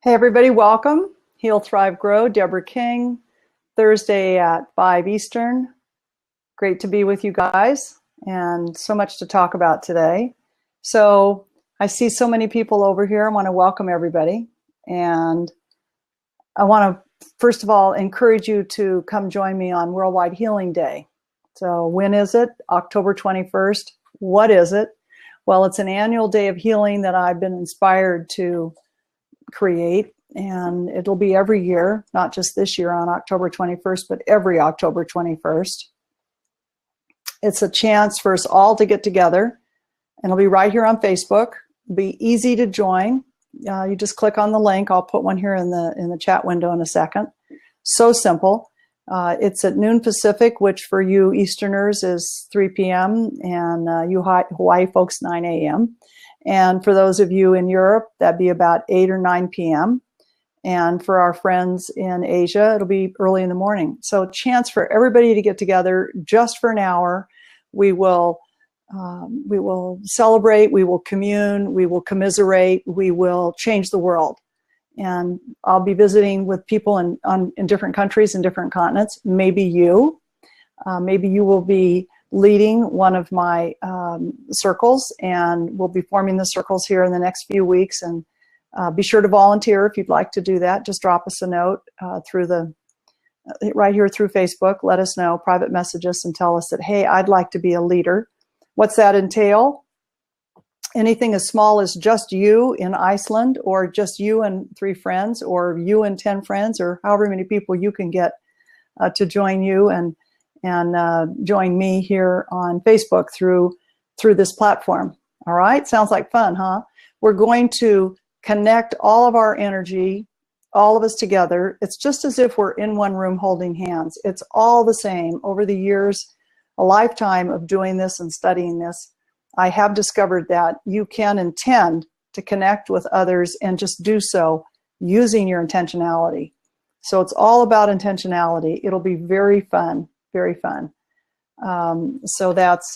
Hey everybody, welcome. Heal, Thrive, Grow, Deborah King, Thursday at 5 Eastern. Great to be with you guys and so much to talk about today. So I see so many people over here. I want to welcome everybody. And I want to, first of all, encourage you to come join me on Worldwide Healing Day. So when is it? October 21st. What is it? Well, it's an annual day of healing that I've been inspired to create, and it'll be every year, not just this year on October 21st, but every October 21st. It's a chance for us all to get together, and it'll be right here on Facebook. It'll be easy to join. You just click on the link. I'll put one here in the chat window in a second. So simple. It's at noon Pacific, which for you Easterners is 3 p.m. and you Hawaii folks 9 a.m. And for those of you in Europe, that'd be about 8 or 9 p.m. And for our friends in Asia, it'll be early in the morning. So a chance for everybody to get together just for an hour. We will celebrate, we will commune, we will commiserate, we will change the world. And I'll be visiting with people in different countries and different continents. Maybe you will be leading one of my circles, and we'll be forming the circles here in the next few weeks. And be sure to volunteer if you'd like to do that. Just drop us a note right here through Facebook. Let us know, private message us and tell us that, hey, I'd like to be a leader. What's that entail? Anything as small as just you in Iceland, or just you and 3 friends, or you and 10 friends, or however many people you can get to join you and join me here on Facebook through this platform. All right, sounds like fun, huh? We're going to connect all of our energy, all of us together. It's just as if we're in one room holding hands. It's all the same. Over the years, a lifetime of doing this and studying this, I have discovered that you can intend to connect with others and just do so using your intentionality. So it's all about intentionality. It'll be very fun, very fun. So that's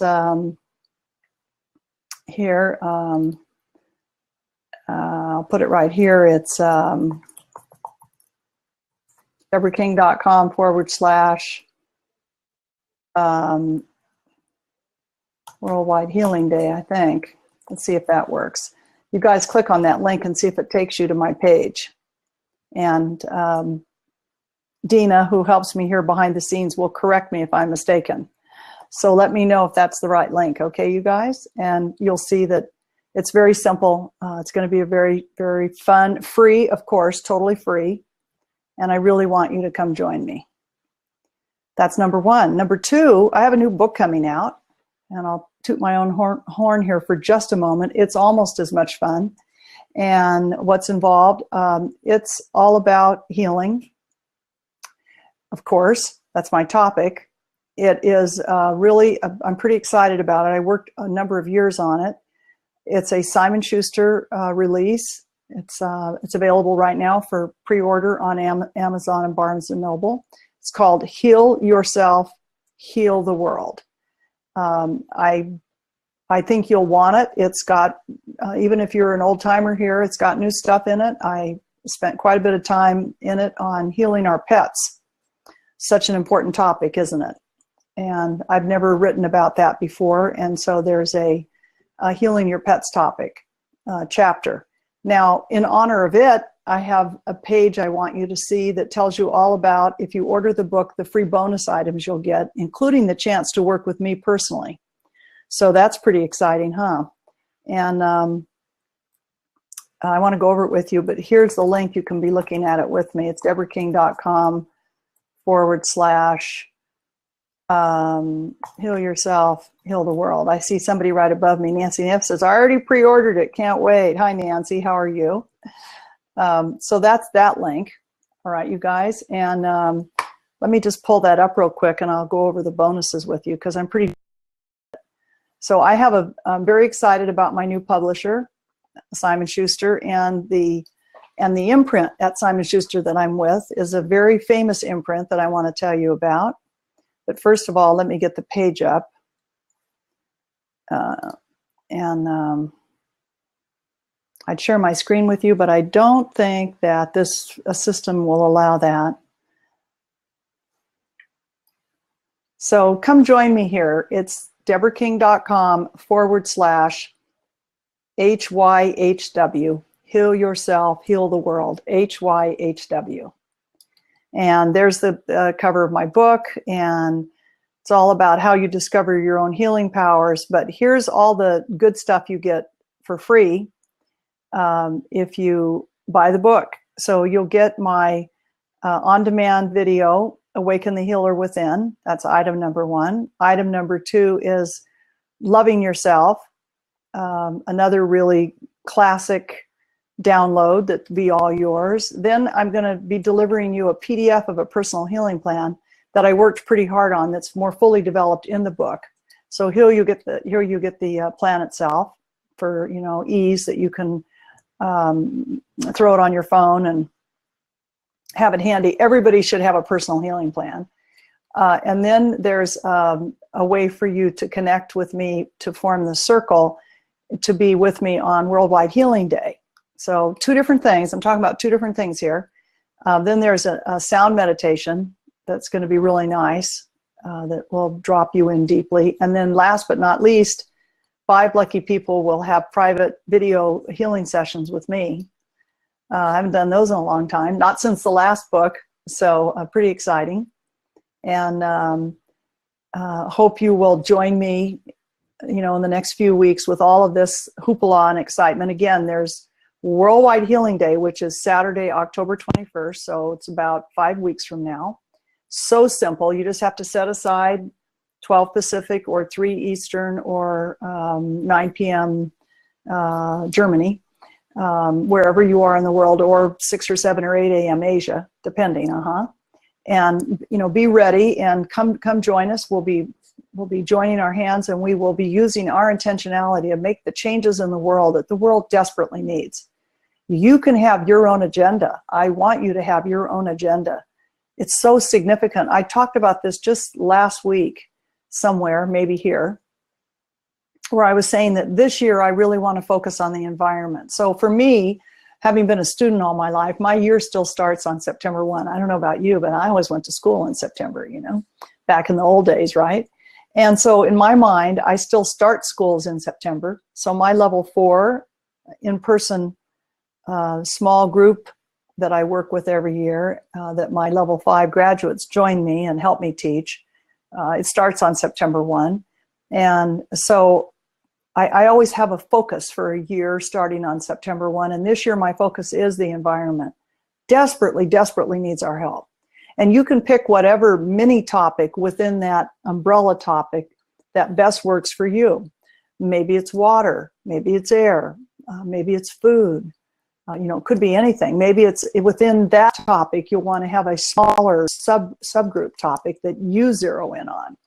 here. I'll put it right here. It's deborahking.com/ Worldwide Healing Day, I think. Let's see if that works. You guys click on that link and see if it takes you to my page. And Dina, who helps me here behind the scenes, will correct me if I'm mistaken. So let me know if that's the right link, okay, you guys? And you'll see that it's very simple. It's going to be a very, very fun, free, of course, totally free. And I really want you to come join me. That's number 1. Number 2, I have a new book coming out, and I'll toot my own horn here for just a moment. It's almost as much fun. And what's involved, it's all about healing. Of course, that's my topic. It is really, I'm pretty excited about it. I worked a number of years on it. It's a Simon Schuster release. It's available right now for pre-order on Amazon and Barnes & Noble. It's called Heal Yourself, Heal the World. I think you'll want it. It's got, even if you're an old timer here, it's got new stuff in it. I spent quite a bit of time in it on healing our pets. Such an important topic, isn't it? And I've never written about that before. And so there's a healing your pets topic chapter. Now, in honor of it, I have a page I want you to see that tells you all about, if you order the book, the free bonus items you'll get, including the chance to work with me personally. So that's pretty exciting, huh? And I want to go over it with you, but here's the link. You can be looking at it with me. It's deborahking.com/ heal yourself, heal the world. I see somebody right above me. Nancy Neff says, I already pre-ordered it. Can't wait. Hi, Nancy. How are you? So that's that link. All right, you guys. And let me just pull that up real quick, and I'll go over the bonuses with you because I'm pretty. So I'm very excited about my new publisher, Simon Schuster, and the imprint at Simon Schuster that I'm with is a very famous imprint that I want to tell you about. But first of all, let me get the page up. I'd share my screen with you, but I don't think that this system will allow that. So come join me here. It's deborahking.com/HYHW. Heal yourself, heal the world. HYHW. And there's the cover of my book, and it's all about how you discover your own healing powers. But here's all the good stuff you get for free if you buy the book. So you'll get my on-demand video, Awaken the Healer Within. That's item number 1. Item number 2 is Loving Yourself, another really classic download that will be all yours. Then I'm going to be delivering you a PDF of a personal healing plan that I worked pretty hard on, that's more fully developed in the book. So here you get the plan itself for ease, that you can throw it on your phone and have it handy. Everybody should have a personal healing plan. And then there's a way for you to connect with me to form the circle to be with me on Worldwide Healing Day. So 2 different things. I'm talking about 2 different things here. Then there's a sound meditation that's going to be really nice, that will drop you in deeply. And then last but not least, 5 lucky people will have private video healing sessions with me. I haven't done those in a long time, not since the last book, so pretty exciting. And hope you will join me, in the next few weeks with all of this hoopla and excitement. Again, there's Worldwide Healing Day, which is Saturday, October 21st, so it's about 5 weeks from now. So simple. You just have to set aside 12 Pacific or 3 Eastern or 9 p.m. Germany, wherever you are in the world, or 6 or 7 or 8 a.m. Asia, depending. And be ready and come join us. We'll be joining our hands, and we will be using our intentionality to make the changes in the world that the world desperately needs. You can have your own agenda. I want you to have your own agenda. It's so significant. I talked about this just last week somewhere, maybe here, where I was saying that this year I really want to focus on the environment. So for me, having been a student all my life, my year still starts on September 1. I don't know about you, but I always went to school in September, back in the old days, right? And so in my mind, I still start schools in September. So my level 4 in-person small group that I work with every year, that my level 5 graduates join me and help me teach, it starts on September 1. And so I always have a focus for a year starting on September 1. And this year my focus is the environment. Desperately, desperately needs our help. And you can pick whatever mini topic within that umbrella topic that best works for you. Maybe it's water, maybe it's air, maybe it's food. It could be anything. Maybe it's within that topic, you'll want to have a smaller subgroup topic that you zero in on.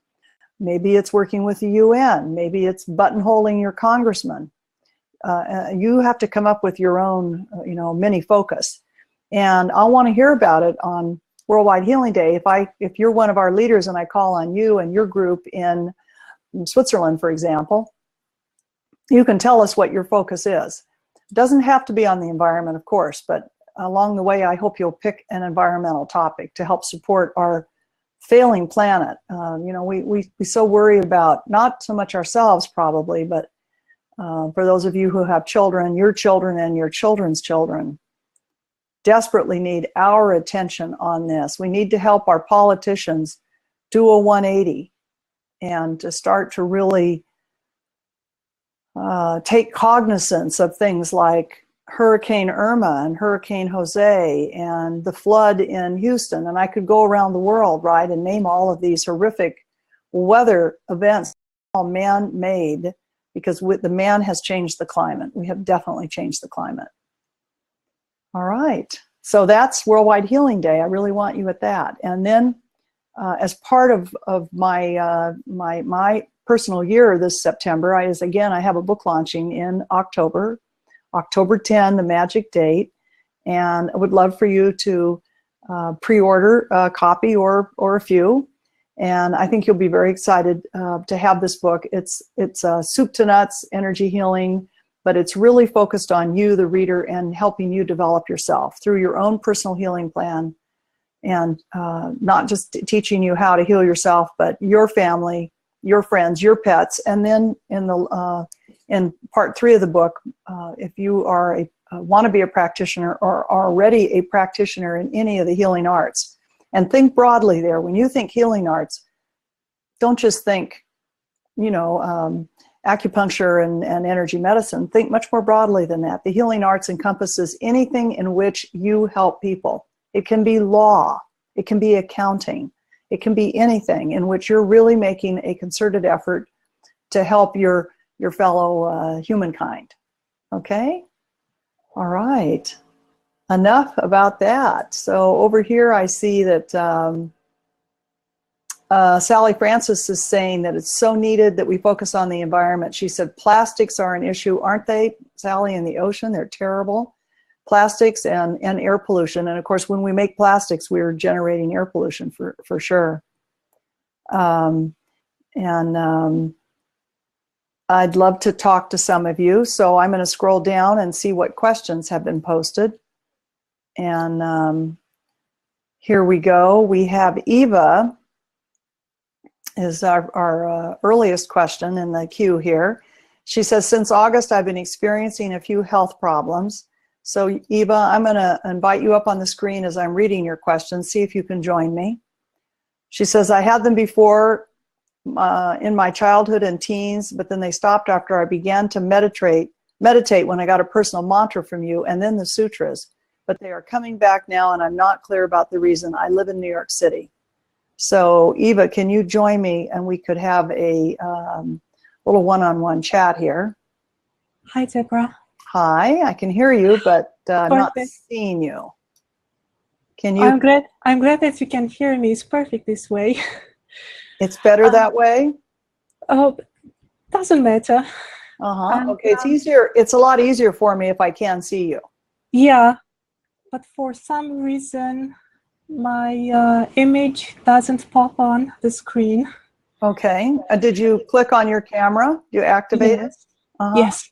Maybe it's working with the UN. Maybe it's buttonholing your congressman. You have to come up with your own, mini focus. And I want to hear about it on Worldwide Healing Day. If you're one of our leaders and I call on you and your group in Switzerland, for example, you can tell us what your focus is. It doesn't have to be on the environment, of course, but along the way, I hope you'll pick an environmental topic to help support our failing planet. We so worry about not so much ourselves probably, but for those of you who have children, your children and your children's children desperately need our attention on this. We need to help our politicians do a 180 and to start to really take cognizance of things like Hurricane Irma and Hurricane Jose and the flood in Houston. And I could go around the world, right, and name all of these horrific weather events, all man-made, because the man has changed the climate. We have definitely changed the climate. All right, so that's Worldwide Healing Day. I really want you at that. And then as part of my my personal year this September, I have a book launching in October 10, the magic date, and I would love for you to pre-order a copy or a few. And I think you'll be very excited to have this book. It's soup to nuts energy healing but it's really focused on you, the reader, and helping you develop yourself through your own personal healing plan, and not just teaching you how to heal yourself, but your family, your friends, your pets. And then in part 3 of the book, if you are want to be a practitioner or are already a practitioner in any of the healing arts, and think broadly there. When you think healing arts, don't just think, you know, acupuncture and energy medicine. Think much more broadly than that. The healing arts encompasses anything in which you help people. It can be law, it can be accounting, it can be anything in which you're really making a concerted effort to help your fellow humankind. Okay? All right. Enough about that. So over here I see that Sally Francis is saying that it's so needed that we focus on the environment. She said plastics are an issue, aren't they, Sally, in the ocean? They're terrible. Plastics and air pollution. And of course, when we make plastics, we're generating air pollution for sure. I'd love to talk to some of you. So I'm going to scroll down and see what questions have been posted. And here we go. We have Eva is our earliest question in the queue here. She says, since August, I've been experiencing a few health problems. So Eva, I'm going to invite you up on the screen as I'm reading your questions. See if you can join me. She says, I had them before in my childhood and teens, but then they stopped after I began to meditate when I got a personal mantra from you and then the sutras. But they are coming back now and I'm not clear about the reason. I live in New York City. So Eva, can you join me and we could have a little one-on-one chat here. Hi, Deborah. Hi, I can hear you, but I'm not seeing you. Can you? I'm glad that you can hear me. It's perfect this way. It's better that way? Oh, doesn't matter. Okay, it's easier. It's a lot easier for me if I can see you. Yeah, but for some reason, my image doesn't pop on the screen. Okay. Did you click on your camera? You activate it? Yes.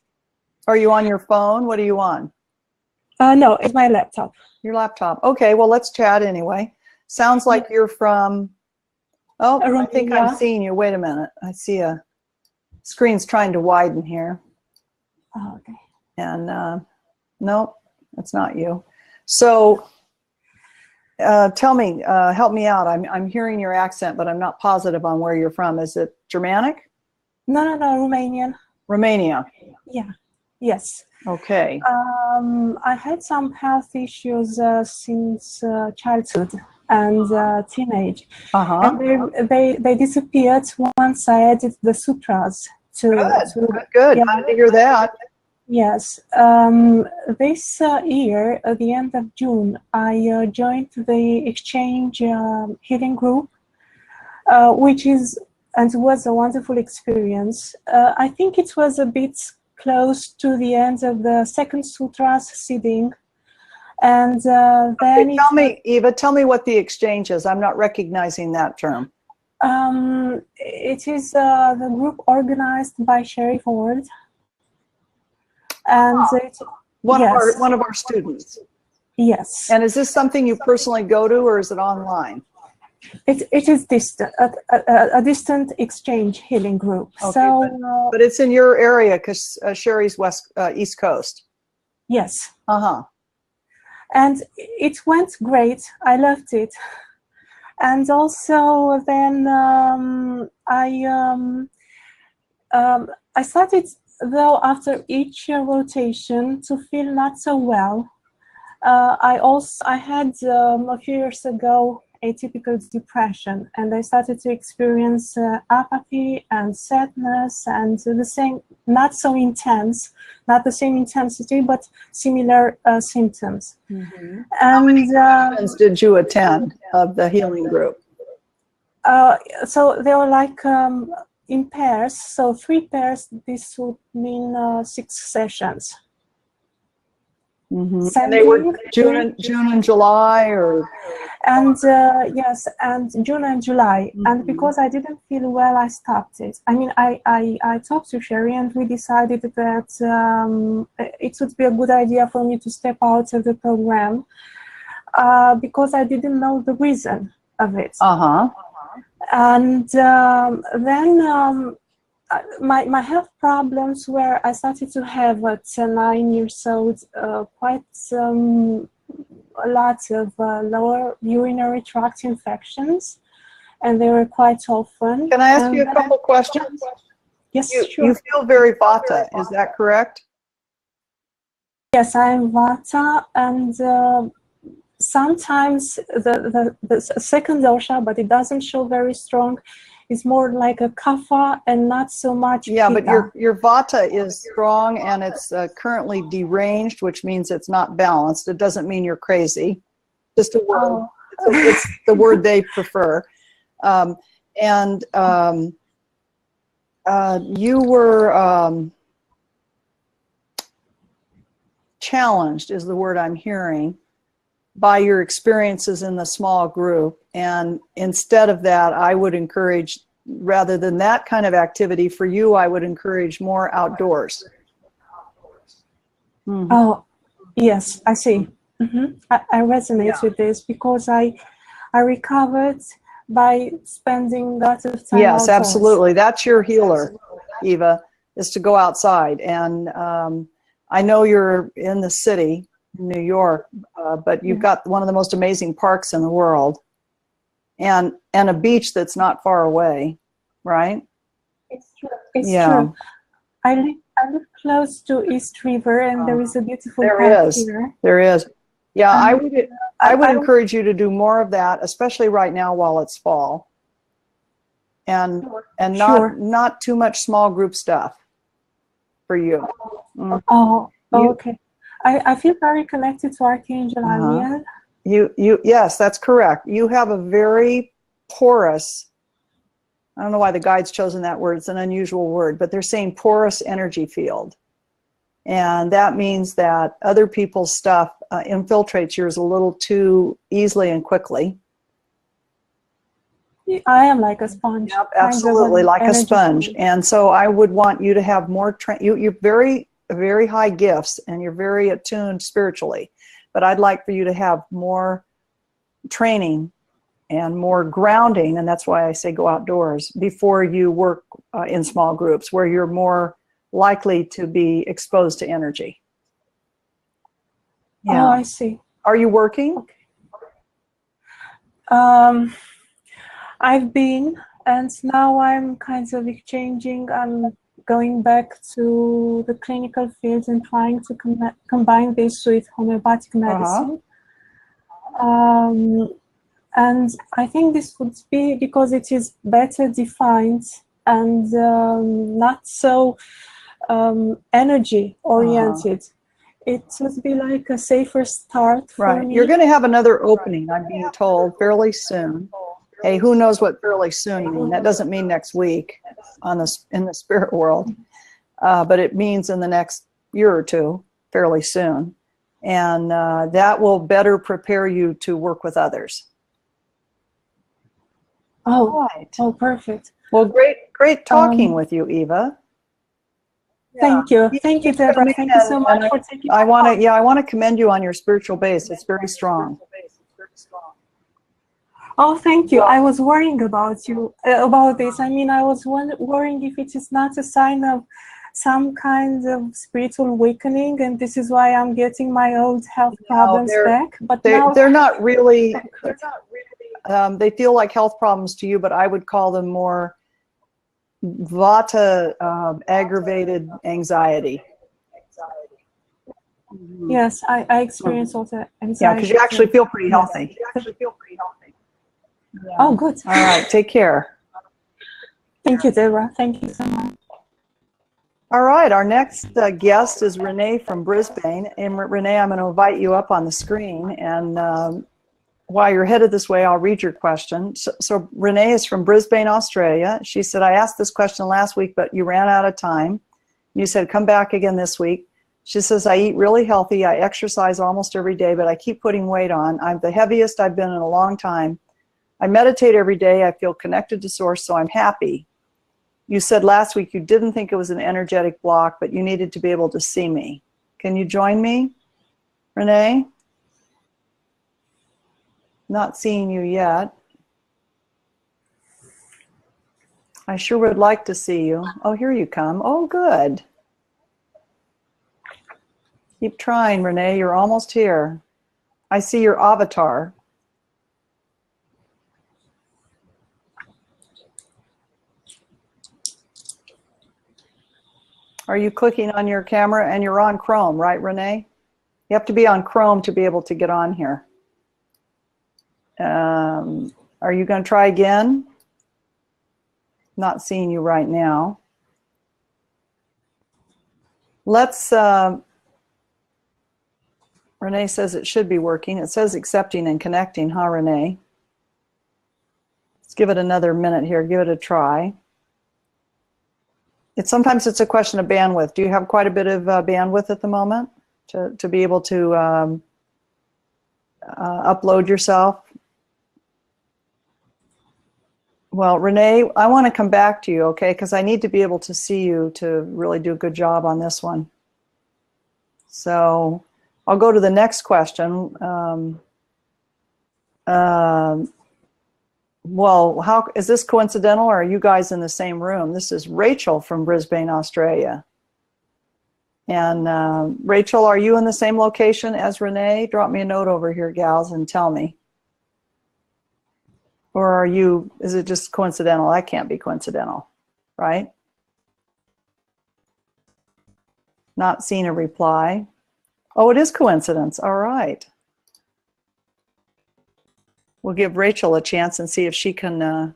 Are you on your phone? What are you on? No, it's my laptop. Your laptop. Okay, well, let's chat anyway. Sounds like you're from, I think I'm seeing you. Wait a minute. I see a screen's trying to widen here. Oh, okay. And no, that's not you. So tell me, help me out. I'm hearing your accent, but I'm not positive on where you're from. Is it Germanic? No, Romanian. Romania. Yeah. Yes. Okay. I had some health issues since childhood and teenage. And they disappeared once I added the sutras to. Good. Yeah, glad to hear that. Yes. This year, at the end of June, I joined the exchange healing group, which was a wonderful experience. I think it was a bit close to the end of the second sutra's seeding. And then tell me, Eva, tell me what the exchange is. I'm not recognizing that term. It is the group organized by Sherry Ford. And it's one of our students. Yes. And is this something you personally go to, or is it online? It is a distant exchange healing group. Okay, so, but it's in your area because Sherry's East Coast. Yes. And it went great. I loved it. And also then I started, though, after each rotation to feel not so well. I had a few years ago atypical depression, and I started to experience apathy and sadness, and the same, not the same intensity, but similar symptoms. Mm-hmm. How many sessions did you attend of the healing group? So they were like in pairs, so 3 pairs. This would mean 6 sessions. Mm-hmm. And they were June and July, or And yes, and June and July. Mm-hmm. And because I didn't feel well, I stopped it. I mean, I talked to Sherry, and we decided that it would be a good idea for me to step out of the program because I didn't know the reason of it. And then my health problems were, I started to have at 9 years old quite a lot of lower urinary tract infections, and they were quite often. Can I ask you a couple questions? Yes, sure. You feel very Vata, is that correct? Yes, I'm Vata, and sometimes the second dosha, but it doesn't show very strong, is more like a kapha and not so much Yeah, pitta. but your Vata is strong and it's currently deranged, which means it's not balanced. It doesn't mean you're crazy. Just a word. Oh. It's the word they prefer. You were challenged, is the word I'm hearing, by your experiences in the small group. And instead of that, I would encourage, rather than that kind of activity for you, I would encourage more outdoors. Mm-hmm. Oh, yes, I see. Mm-hmm. I resonate with this because I recovered by spending a lot of time Yes, outdoors. absolutely. That's your healer, Eva, is to go outside. And I know you're in the city, New York, but you've got one of the most amazing parks in the world, and a beach that's not far away, right? It's true. It's true. I live close to East River, and there is a beautiful park here. There is. Yeah, I would encourage you to do more of that, especially right now while it's fall, and not too much small group stuff for you. Oh, okay. I feel very connected to Archangel Ariel. Yes, that's correct. You have a very porous, I don't know why the guide's chosen that word, it's an unusual word, but they're saying porous energy field. And that means that other people's stuff infiltrates yours a little too easily and quickly. I am like a sponge. Yep, absolutely, like a sponge. And so I would want you to have more, you're very high gifts and you're very attuned spiritually, but I'd like for you to have more training and more grounding, and that's why I say go outdoors before you work in small groups where you're more likely to be exposed to energy. Yeah. Oh, I see. Are you working? Okay. I've been, and now I'm kind of exchanging. I'm going back to the clinical field and trying to combine this with homeopathic medicine. And I think this would be because it is better defined and not so energy oriented. It would be like a safer start for me. You're going to have another opening, I'm being told, fairly soon. Hey, who knows what fairly soon means? That doesn't mean next week in the spirit world, but it means in the next year or two, fairly soon. And that will better prepare you to work with others. Oh, oh, perfect. Well, great talking with you, Eva. Thank you, Deborah. Thank you so much for taking. I want to commend you on your spiritual base. It's very strong. Oh, thank you. I was worrying about this. I mean, I was worrying if it is not a sign of some kind of spiritual awakening, and this is why I'm getting my old health problems back. But they're not really. They feel like health problems to you, but I would call them more Vata aggravated anxiety. Yes, I experience also anxiety. Yeah, because you actually feel pretty healthy. Yeah. Oh, good. All right, take care. Thank you, Deborah. Thank you so much. All right, our next guest is Renee from Brisbane. And Renee, I'm going to invite you up on the screen. And while you're headed this way, I'll read your question. So Renee is from Brisbane, Australia. She said, I asked this question last week, but you ran out of time. You said, come back again this week. She says, I eat really healthy. I exercise almost every day, but I keep putting weight on. I'm the heaviest I've been in a long time. I meditate every day. I feel connected to Source, so I'm happy. You said last week you didn't think it was an energetic block, but you needed to be able to see me. Can you join me, Renee? Not seeing you yet. I sure would like to see you. Oh, here you come. Oh, good. Keep trying, Renee. You're almost here. I see your avatar. Are you clicking on your camera? And you're on Chrome, right, Renee? You have to be on Chrome to be able to get on here. Are you going to try again? Not seeing you right now. Let's, Renee says it should be working. It says accepting and connecting, huh, Renee? Let's give it another minute here. Give it a try. Sometimes it's a question of bandwidth. Do you have quite a bit of bandwidth at the moment to be able to upload yourself? Well, Renee, I want to come back to you, okay? Because I need to be able to see you to really do a good job on this one. So I'll go to the next question. Well, how is this coincidental, or are you guys in the same room? This is Rachel from Brisbane, Australia. And Rachel, are you in the same location as Renee? Drop me a note over here, gals, and tell me. Or is it just coincidental? That can't be coincidental, right? Not seeing a reply. Oh, it is coincidence. All right. We'll give Rachel a chance and see if she can.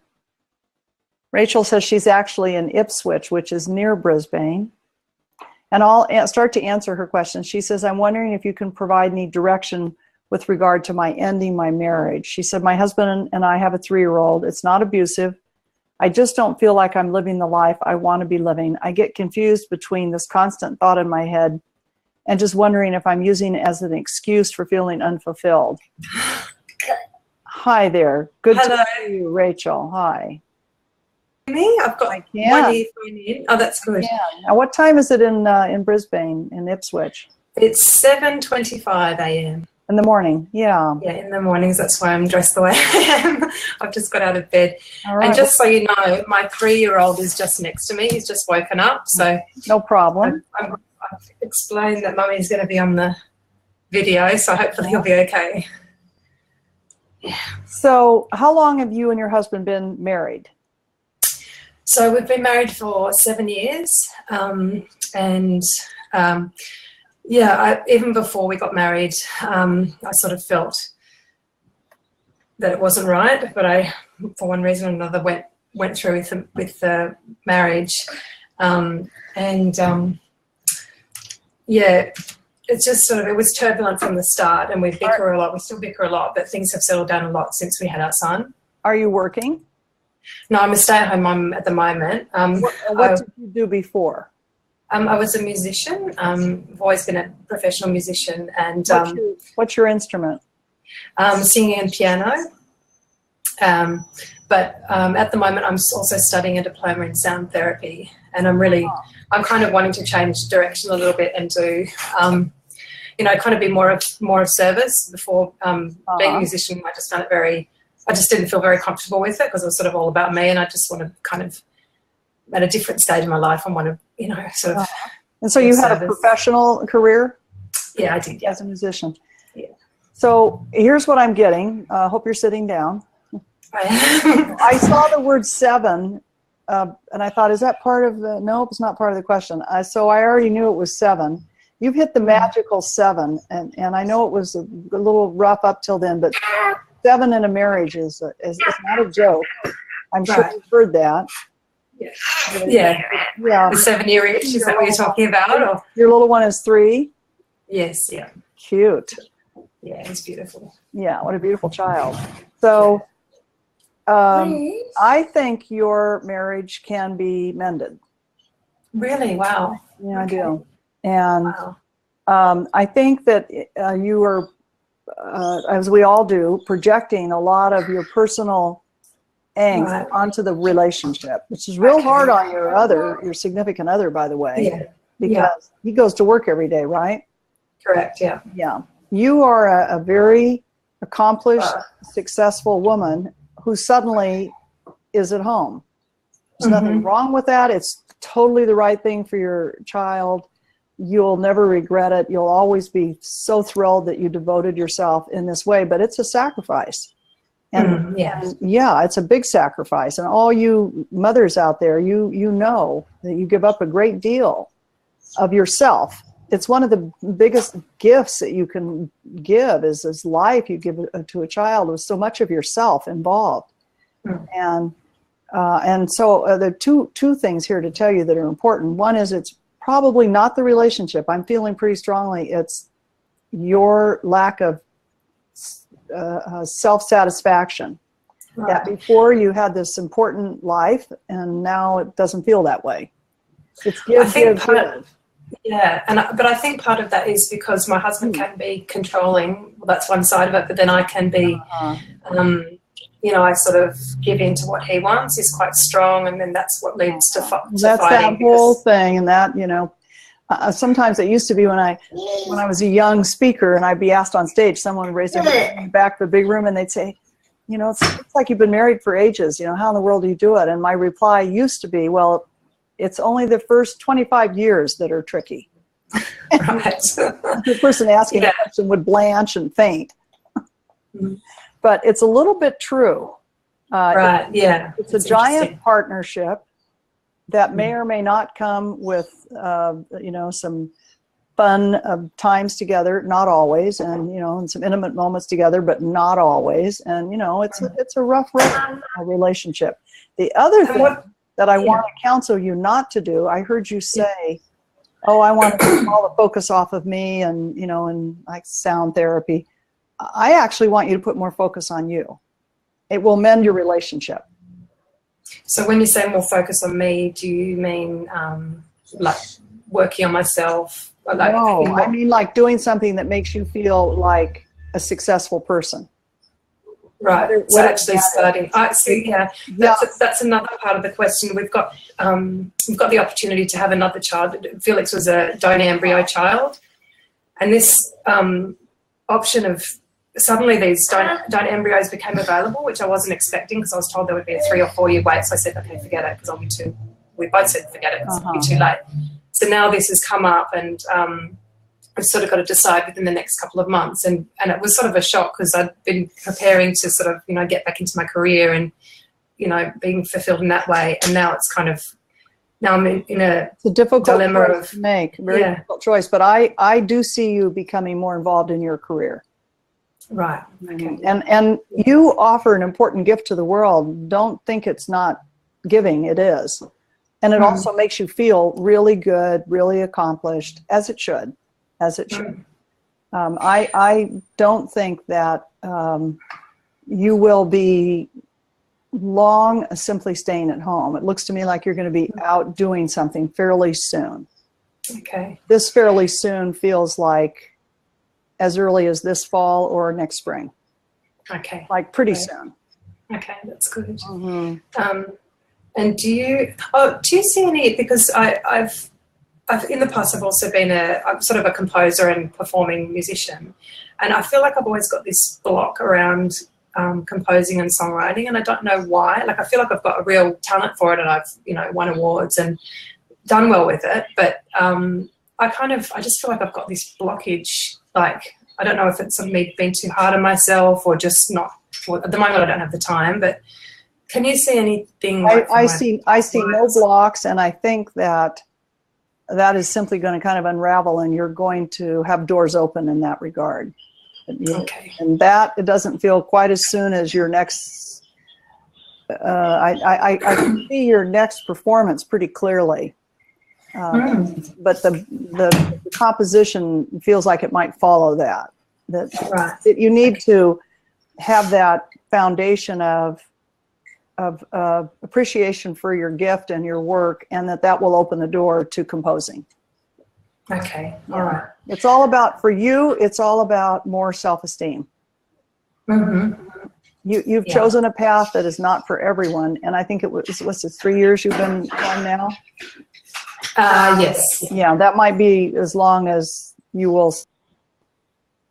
Rachel says she's actually in Ipswich, which is near Brisbane. And I'll start to answer her question. She says, I'm wondering if you can provide me direction with regard to my ending my marriage. She said, my husband and I have a 3-year-old. It's not abusive. I just don't feel like I'm living the life I want to be living. I get confused between this constant thought in my head and just wondering if I'm using it as an excuse for feeling unfulfilled. Hi there. Good Hello. to see you, Rachel. Hi. Me? I've got one earphone in. Oh, that's good. Now, what time is it in Brisbane, in Ipswich? It's 7:25 a.m. In the morning, yeah. Yeah, in the mornings. That's why I'm dressed the way I am. I've just got out of bed. All right. And just so you know, my 3-year-old is just next to me. He's just woken up. So no problem. I've explained that Mummy's going to be on the video, so hopefully he'll be okay. Yeah. So how long have you and your husband been married? So we've been married for 7 years, yeah, even before we got married, I sort of felt that it wasn't right, but I, for one reason or another, went through with the marriage, yeah, it's just sort of, it was turbulent from the start, and we bicker a lot. We still bicker a lot, but things have settled down a lot since we had our son. Are you working? No, I'm a stay-at-home mum at the moment. What did you do before? I was a musician. I've always been a professional musician. And what's your instrument? Singing and piano. But at the moment, I'm also studying a diploma in sound therapy, and I'm kind of wanting to change direction a little bit and do, you know, kind of be more of service. Before being a musician, I just didn't feel very comfortable with it because it was sort of all about me, and I just want to kind of, at a different stage in my life, I want to, you know, sort of. And so you had a professional career? Yeah, I did, yeah. As a musician. Yeah. So here's what I'm getting. Hope you're sitting down. I I saw the word 7, and I thought, is that part of the, nope, it's not part of the question. So I already knew it was 7. You've hit the magical 7, and I know it was a little rough up till then, but 7 in a marriage is not a joke. I'm sure you've heard that. Yeah. The 7-year itch, is that what you're talking about? Or? Your little one is 3? Yes, yeah. Cute. Yeah, he's beautiful. Yeah, what a beautiful child. So I think your marriage can be mended. Really? Wow. Yeah, okay. I do. And I think that you are, as we all do, projecting a lot of your personal angst onto the relationship, which is real hard on your significant other, by the way, because he goes to work every day, right? Correct, yeah. Yeah. You are a very accomplished, successful woman who suddenly is at home. There's nothing wrong with that. It's totally the right thing for your child. You'll never regret it. You'll always be so thrilled that you devoted yourself in this way, but it's a sacrifice. And, and yeah, it's a big sacrifice. And all you mothers out there, you know that you give up a great deal of yourself. It's one of the biggest gifts that you can give is this life you give to a child with so much of yourself involved. And so there are two things here to tell you that are important. One is it's probably not the relationship. I'm feeling pretty strongly it's your lack of self-satisfaction. That before you had this important life and now it doesn't feel that way. It's give. Yeah, but I think part of that is because my husband can be controlling. Well, that's one side of it, but then I can be, you know, I sort of give in to what he wants. He's quite strong, and then that's what leads to fighting. That's that whole thing, and that, you know, sometimes it used to be when I was a young speaker and I'd be asked on stage, someone would raise their hand in the back of the big room and they'd say, you know, it's like you've been married for ages. You know, how in the world do you do it? And my reply used to be, well, it's only the first 25 years that are tricky. Right. The person asking the question would blanch and faint. But it's a little bit true. Right, It's a giant partnership that may or may not come with, you know, some fun times together, not always, and, you know, and some intimate moments together, but not always. And, you know, it's a rough relationship. The other thing that I want to counsel you not to do, I heard you say, oh, I want to take all the focus off of me and, you know, and like sound therapy. I actually want you to put more focus on you. It will mend your relationship. So when you say more focus on me, do you mean like working on myself? Or like, no, I mean like doing something that makes you feel like a successful person. Right. So actually starting. That's another part of the question. We've got the opportunity to have another child. Felix was a donor embryo child, and this option of suddenly these donor embryos became available, which I wasn't expecting because I was told there would be a 3 or 4 year wait. So I said, okay, forget it, because I'll be too. We both said forget it because it'll be too late. So now this has come up, and I've sort of got to decide within the next couple of months. And it was sort of a shock because I'd been preparing to sort of, you know, get back into my career and, you know, being fulfilled in that way. And now it's kind of, now I'm in a difficult dilemma choice to make, very difficult choice. But I do see you becoming more involved in your career. Right. Okay. And you offer an important gift to the world. Don't think it's not giving. It is. And it also makes you feel really good, really accomplished, as it should. As it should. I don't think that you will be long simply staying at home. It looks to me like you're going to be out doing something fairly soon. Okay. This fairly soon feels like as early as this fall or next spring. Okay. Like pretty soon. Okay, that's good. And do you see any, because I've in the past I've also been I'm sort of a composer and performing musician, and I feel like I've always got this block around composing and songwriting, and I don't know why. Like I feel like I've got a real talent for it, and I've, you know, won awards and done well with it, but I just feel like I've got this blockage. Like I don't know if it's me being too hard on myself or just not. Well, at the moment I don't have the time, but can you see anything? Like I see no blocks, and I think that is simply going to kind of unravel, and you're going to have doors open in that regard. Okay. And that it doesn't feel quite as soon as your next. I can see your next performance pretty clearly, but the composition feels like it might follow that. That you need to have that foundation of appreciation for your gift and your work, and that will open the door to composing. Okay. All right. It's all about, for you, it's all about more self-esteem. Mm-hmm. You've chosen a path that is not for everyone, and I think it was, what's it, 3 years you've been on now? Yes. Yeah, that might be as long as you will.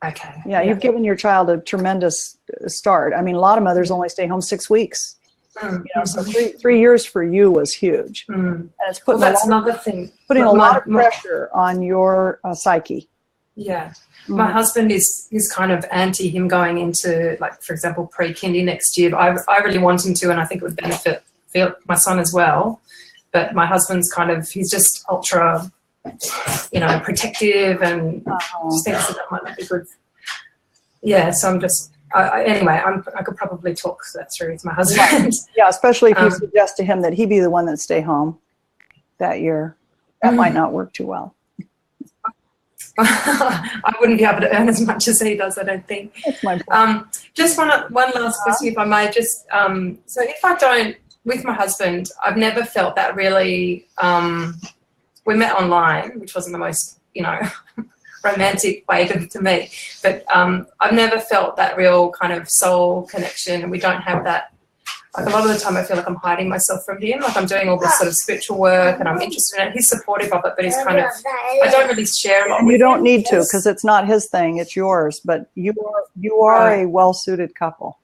Okay. Yeah, you've given your child a tremendous start. I mean, a lot of mothers only stay home 6 weeks. Mm-hmm. You know, so 3 years for you was huge. Mm. And it's putting that's another thing. Putting a lot of pressure on your psyche. Yeah. Mm-hmm. My husband is kind of anti him going into, like, for example, pre-kindy next year. But I really want him to, and I think it would benefit my son as well. But my husband's kind of, he's just ultra, you know, protective, and just thinks that might not be good. Yeah, so I'm just, anyway, I could probably talk that through with my husband. Yeah, especially if you suggest to him that he be the one that stay home that year. That might not work too well. I wouldn't be able to earn as much as he does, I don't think. That's my point. Just one last question, if I may. Just so if I don't, with my husband, I've never felt that really. We met online, which wasn't the most, you know, romantic way to meet, but I've never felt that real kind of soul connection, and we don't have that. Like, a lot of the time I feel like I'm hiding myself from him. Like, I'm doing all this sort of spiritual work and I'm interested in it. He's supportive of it, but he's kind of, I don't really share a lot with him. You don't need to, because it's not his thing, it's yours. But you are a well-suited couple.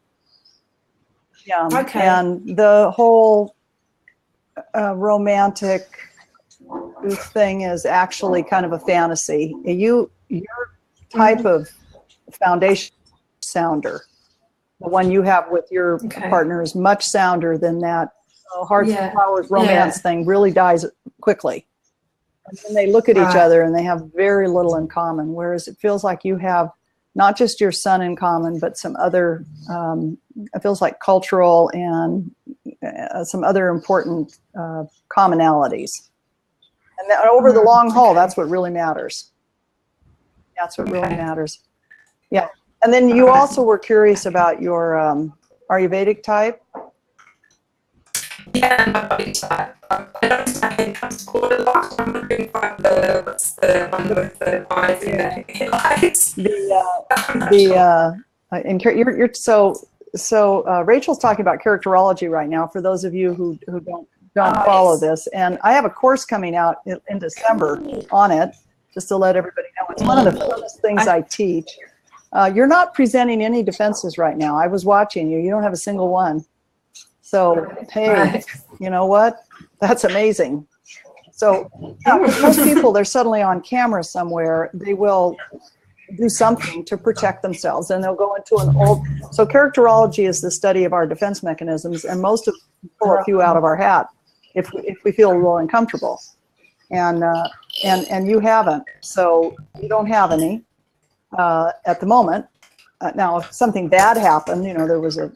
Yeah. Okay. And the whole romantic thing is actually kind of a fantasy. Your type of foundation sounder. The one you have with your partner is much sounder than that hearts and flowers romance thing. Really dies quickly. And then they look at each other and they have very little in common, whereas it feels like you have not just your son in common, but some other, it feels like cultural and some other important commonalities. And that, over the long haul, that's what really matters. That's what really matters. Yeah. And then you also were curious about your Ayurvedic type. Yeah, my body type. I don't know what's called a lot. I'm looking for what's the one with the eyes in the headlights. You're so Rachel's talking about characterology right now. For those of you who don't follow this, and I have a course coming out in December on it, just to let everybody know. It's one of the funnest things I teach. You're not presenting any defenses right now. I was watching you. You don't have a single one. So, hey, you know what? That's amazing. So, most people, they're suddenly on camera somewhere. They will do something to protect themselves, and they'll go into an old. So, characterology is the study of our defense mechanisms, and most of us pull a few out of our hat if we feel a little uncomfortable, and you haven't. So, you don't have any. At the moment. Now, if something bad happened, you know, there was a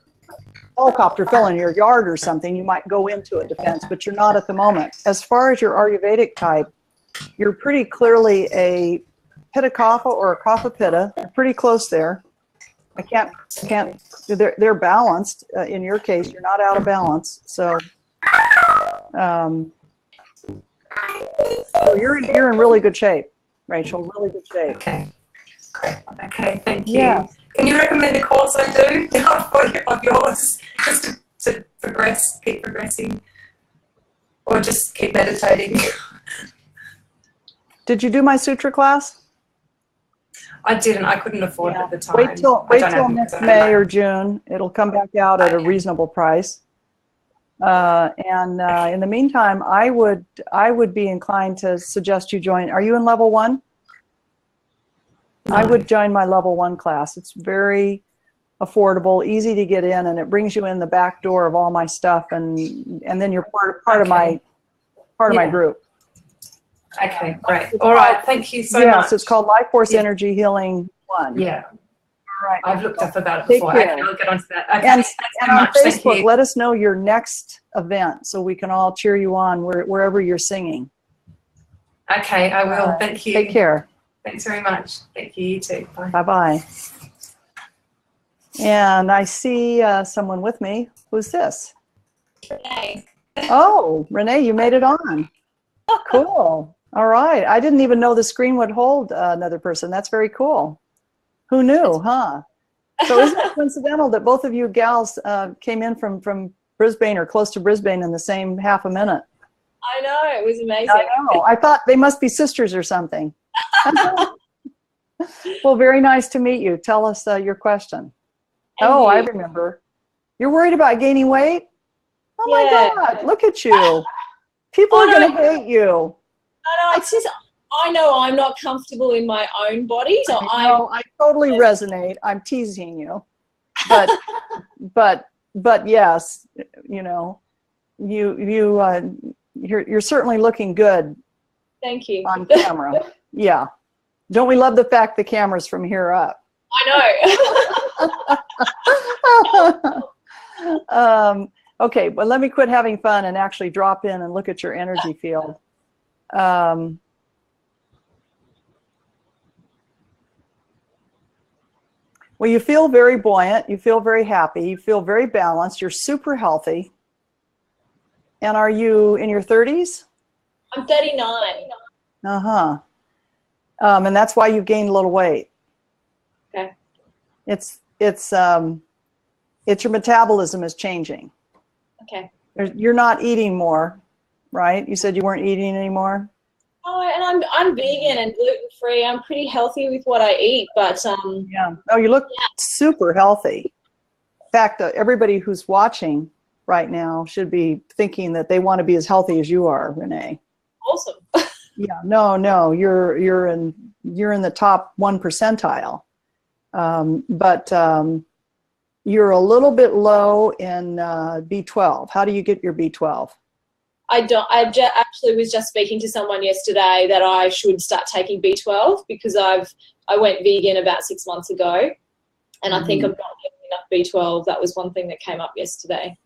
helicopter fell in your yard or something, you might go into a defense, but you're not at the moment. As far as your Ayurvedic type, you're pretty clearly a Pitta Kapha or a Kapha Pitta. You're pretty close there. I can't. They're balanced. In your case, you're not out of balance. So, so you're in really good shape, Rachel. Really good shape. Okay. Okay, thank you. Yeah. Can you recommend a course I do of yours, just to progress, keep progressing, or just keep meditating? Did you do my sutra class? I didn't. I couldn't afford it at the time. Wait till next May or June. It'll come back out at a reasonable price. And in the meantime, I would be inclined to suggest you join. Are you in level 1? I would join my level 1 class. It's very affordable, easy to get in, and it brings you in the back door of all my stuff, and then you're part of my group. Okay, great. All right, thank you so much. Yes, it's called Lifeforce Energy Healing 1. Yeah. All right. I've looked up about it before. Okay, I'll get onto that. Okay, and on Facebook, thank you. let us know your next event so we can all cheer you on wherever you're singing. Okay, I will. Thank you. Take care. Thanks very much. Thank you, you too. Bye. Bye-bye. And I see someone with me. Who's this? Renee. Oh, Renee, you made it on. Cool. All right. I didn't even know the screen would hold another person. That's very cool. Who knew, huh? So isn't it coincidental that both of you gals came in from Brisbane or close to Brisbane in the same half a minute? I know, it was amazing. I know. I thought they must be sisters or something. Well, very nice to meet you. Tell us your question. And oh, you. I remember. You're worried about gaining weight? Oh Yeah. my God, look at you. People are going to hate you. No, it's just, I know I'm not comfortable in my own body, so I totally resonate. I'm teasing you. But but yes, you know, you're certainly looking good thank you. on camera. Yeah. Don't we love the fact the camera's from here up? I know. Okay, but let me quit having fun and actually drop in and look at your energy field. Well, you feel very buoyant. You feel very happy. You feel very balanced. You're super healthy. And are you in your 30s? I'm 39. Uh-huh. And that's why you've gained a little weight. Okay. It's your metabolism is changing. Okay. You're not eating more, right? You said you weren't eating anymore. Oh, and I'm vegan and gluten free. I'm pretty healthy with what I eat, but yeah. Oh, you look super healthy. In fact, everybody who's watching right now should be thinking that they want to be as healthy as you are, Renee. Awesome. Yeah. No, you're in the top 1 percentile, but you're a little bit low in B12. How do you get your B12? I don't. Actually was just speaking to someone yesterday that I should start taking B12 because I went vegan about 6 months ago, and I think I'm not getting enough B12. That was one thing that came up yesterday.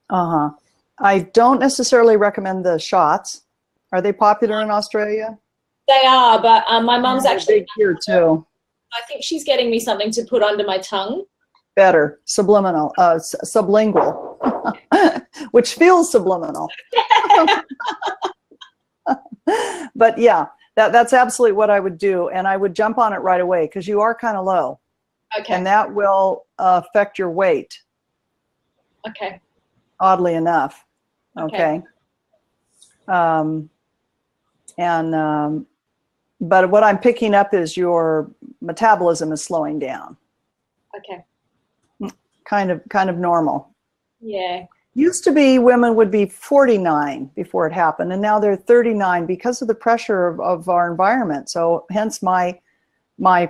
Uh-huh. I don't necessarily recommend the shots. Are they popular in Australia? They are, but my mum's actually big here too. I think she's getting me something to put under my tongue. Better, subliminal, sublingual, which feels subliminal. But yeah, that's absolutely what I would do, and I would jump on it right away because you are kind of low. Okay. And that will affect your weight. Okay. Oddly enough. Okay. But what I'm picking up is your metabolism is slowing down. Okay. Kind of normal. Yeah. Used to be women would be 49 before it happened, and now they're 39 because of the pressure of our environment. So hence my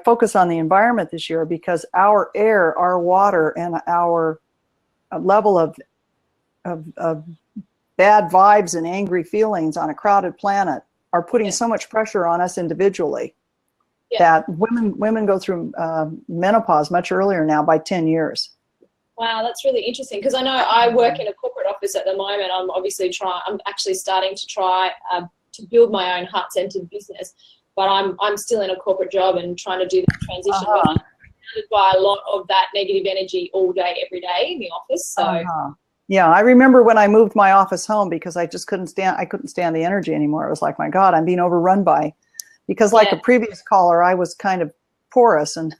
focus on the environment this year, because our air, our water, and our level of bad vibes and angry feelings on a crowded planet are putting so much pressure on us individually that women go through menopause much earlier now by 10 years. Wow, that's really interesting because I know I work in a corporate office at the moment. I'm actually starting to try to build my own heart-centered business, but I'm still in a corporate job and trying to do the transition. But I'm surrounded by a lot of that negative energy all day, every day in the office. So. Yeah, I remember when I moved my office home because I just couldn't stand the energy anymore. It was like, my God, I'm being overrun by, because like a previous caller, I was kind of porous and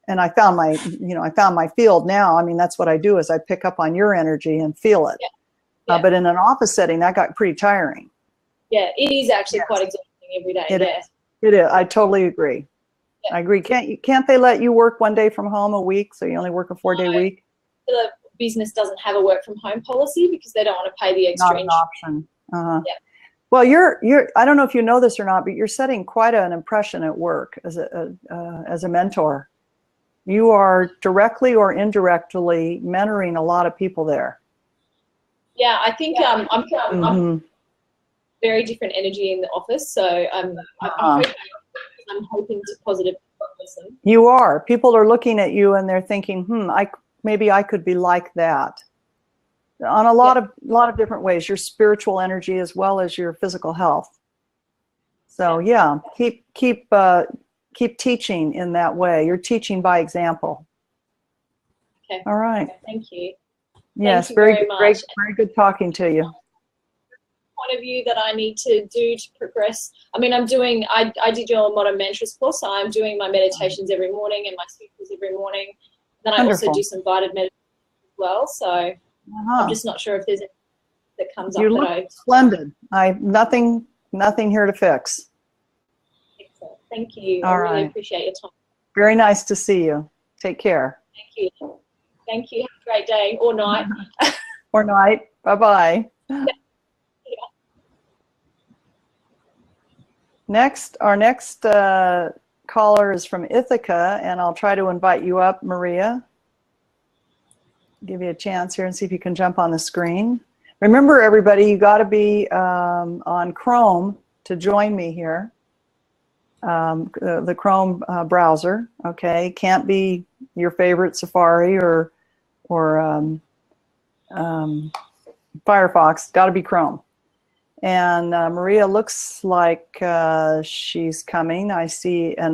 and I found my field now. I mean, that's what I do is I pick up on your energy and feel it. But in an office setting, that got pretty tiring. Yeah, it is actually quite exhausting every day. It is. I totally agree. I agree. Can't they let you work one day from home a week, so you only work a 4-day week? The business doesn't have a work from home policy because they don't want to pay the extra. Not an option. Well, you're I don't know if you know this or not, but you're setting quite an impression at work as a mentor. You are directly or indirectly mentoring a lot of people there. Yeah, I think I'm very different energy in the office, so I'm hoping to positive person. You are. People are looking at you and they're thinking, maybe I could be like that. On a lot of different ways, your spiritual energy as well as your physical health. So yeah, keep teaching in that way. You're teaching by example. Okay. All right. Thank you. Yes, Thank you very much. Very good talking to you. point of view that I need to do to progress? I mean, I did your Modern Mantras course, so I'm doing my meditations every morning and my sutras every morning. Then I Wonderful. also do some guided meditation as well. So I'm just not sure if there's anything that comes You up look that I. splendid. Nothing here to fix. Excellent. Thank you. All I really right. appreciate your time. Very nice to see you. Take care. Thank you. Thank you. Have a great day or night. Or night. Bye-bye. Our next caller is from Ithaca, and I'll try to invite you up, Maria. Give you a chance here and see if you can jump on the screen. Remember, everybody, you got to be on Chrome to join me here. The Chrome browser, okay? Can't be your favorite Safari or Firefox. Got to be Chrome. And Maria looks like she's coming. I see a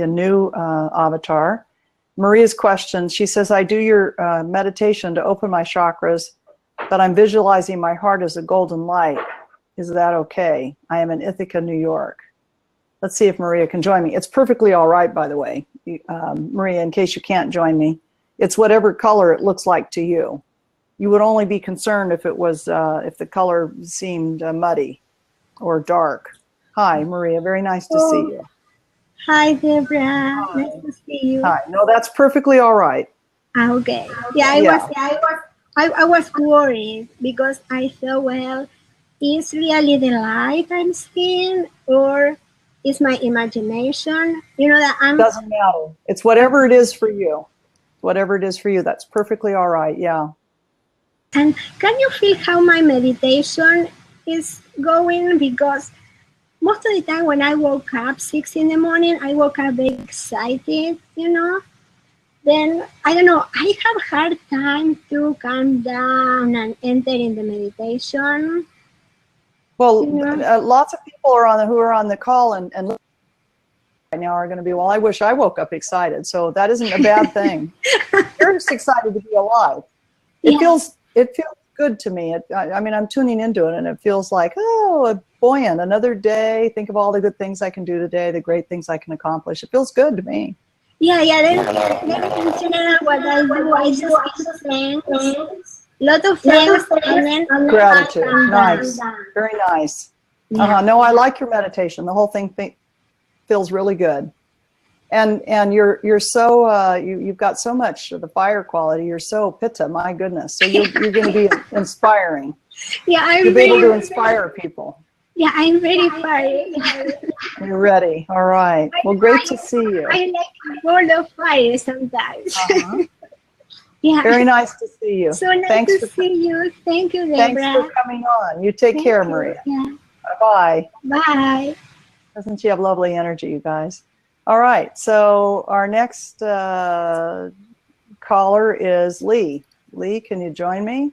new avatar. Maria's question, she says, I do your meditation to open my chakras, but I'm visualizing my heart as a golden light. Is that okay? I am in Ithaca, New York. Let's see if Maria can join me. It's perfectly all right, by the way, Maria, in case you can't join me. It's whatever color it looks like to you. You would only be concerned if it was if the color seemed muddy or dark. Hi, Maria. Very nice to see you. Hi, Deborah. Hi. Nice to see you. Hi. No, that's perfectly all right. Okay. Yeah, I was worried because I thought, well, is really the light I'm seeing, or is my imagination? You know that I'm. Doesn't matter. It's whatever it is for you. Whatever it is for you, that's perfectly all right. Yeah. And can you feel how my meditation is going? Because most of the time when I woke up 6 in the morning, I woke up very excited, you know. Then, I don't know, I have a hard time to calm down and enter in the meditation. Well, you know? Lots of people who are on the call and right now are going to be, well, I wish I woke up excited. So that isn't a bad thing. You're just excited to be alive. It feels good to me. I mean, I'm tuning into it, and it feels like, oh, buoyant, another day. Think of all the good things I can do today, the great things I can accomplish. It feels good to me. Yeah. Then in general, what I do, I just thanks, lot of thanks, and then gratitude. Nice, very nice. Yeah. No, I like your meditation. The whole thing feels really good. And you're so you've got so much of the fire quality. You're so pitta, my goodness. So you're going to be inspiring. Yeah, you'll be able to inspire people. Yeah, I'm very fiery. You're ready. All right. Well, great to see you. I like ball of fire sometimes. Yeah. Very nice to see you. So nice to see you. Thank you, Deborah. Thanks for coming on. You take care, Maria. Yeah. Bye. Bye. Doesn't she have lovely energy, you guys? All right. So our next caller is Lee. Lee, can you join me?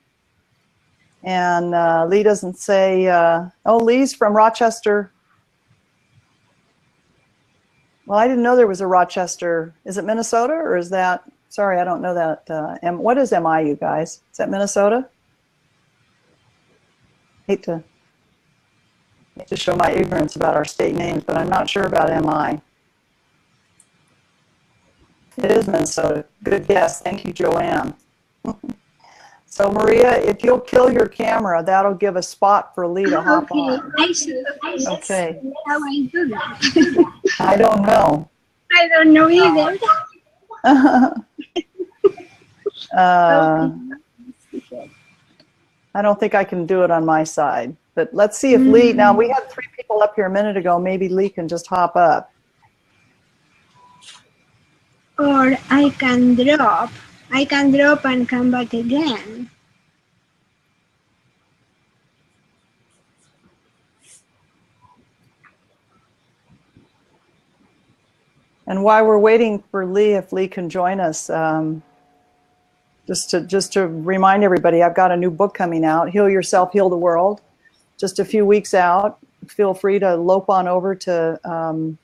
And Lee doesn't say, oh, Lee's from Rochester. Well, I didn't know there was a Rochester. Is it Minnesota or is that, sorry, I don't know that. What is MI, you guys? Is that Minnesota? Hate to show my ignorance about our state names, but I'm not sure about MI. It is Minnesota. Good guess. Thank you, Joanne. So, Maria, if you'll kill your camera, that'll give a spot for Lee to hop on. I should. Okay. How I do that? I don't know. I don't know either. I don't think I can do it on my side. But let's see if Lee, now we had 3 people up here a minute ago. Maybe Lee can just hop up. Or I can drop. I can drop and come back again. And while we're waiting for Lee, if Lee can join us, just to remind everybody, I've got a new book coming out, Heal Yourself, Heal the World. Just a few weeks out. Feel free to lope on over to